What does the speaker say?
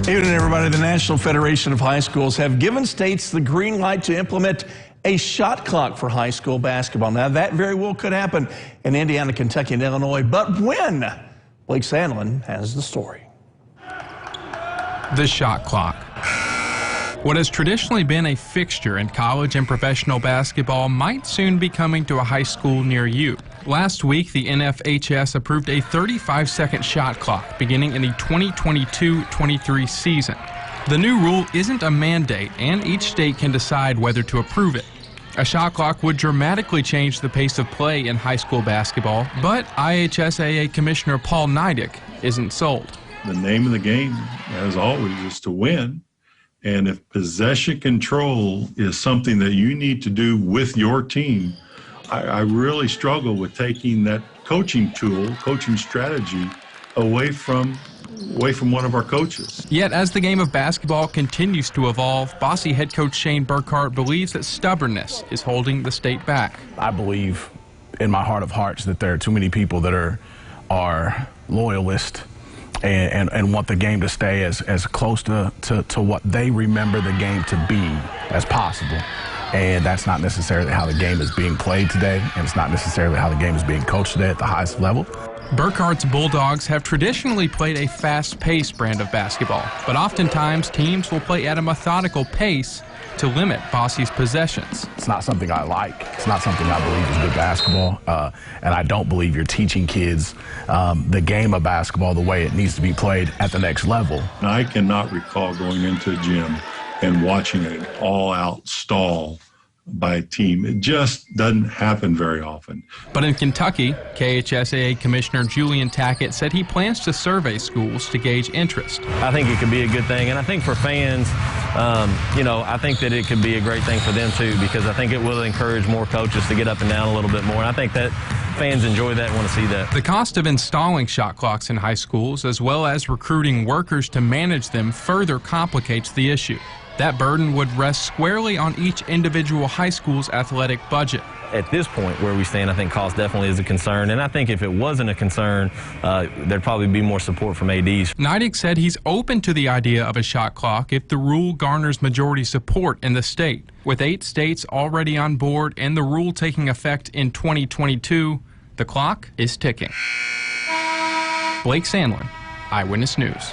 Evening, everybody. The National Federation of High Schools have given states the green light to implement a shot clock for high school basketball. Now, that very well could happen in Indiana, Kentucky, and Illinois. But when? Blake Sandlin has the story. The shot clock. What has traditionally been a fixture in college and professional basketball might soon be coming to a high school near you. Last week, the NFHS approved a 35-second shot clock beginning in the 2022-23 season. The new rule isn't a mandate, and each state can decide whether to approve it. A shot clock would dramatically change the pace of play in high school basketball, but IHSAA Commissioner Paul Neidick isn't sold. The name of the game, as always, is to win. And if possession control is something that you need to do with your team, I really struggle with taking that coaching tool, coaching strategy, away from one of our coaches. Yet as the game of basketball continues to evolve, Bosse head coach Shane Burkhart believes that stubbornness is holding the state back. I believe in my heart of hearts that there are too many people that are loyalists and want the game to stay as close to what they remember the game to be as possible. And that's not necessarily how the game is being played today, and it's not necessarily how the game is being coached today at the highest level. Burkhart's Bulldogs have traditionally played a fast-paced brand of basketball, but oftentimes teams will play at a methodical pace to limit Bosse's possessions. It's not something I like. It's not something I believe is good basketball, and I don't believe you're teaching kids the game of basketball the way it needs to be played at the next level. I cannot recall going into a gym and watching an all-out stall by a team. It just doesn't happen very often. But in Kentucky, KHSAA Commissioner Julian Tackett said he plans to survey schools to gauge interest. I think it could be a good thing, and I think for fans, I think that it could be a great thing for them too, because I think it will encourage more coaches to get up and down a little bit more, and I think that fans enjoy that and want to see that. The cost of installing shot clocks in high schools, as well as recruiting workers to manage them, further complicates the issue. That burden would rest squarely on each individual high school's athletic budget. At this point where we stand, I think cost definitely is a concern, and I think if it wasn't a concern, there'd probably be more support from ADs. Neidick said he's open to the idea of a shot clock if the rule garners majority support in the state. With 8 states already on board and the rule taking effect in 2022, the clock is ticking. Blake Sandlin, Eyewitness News.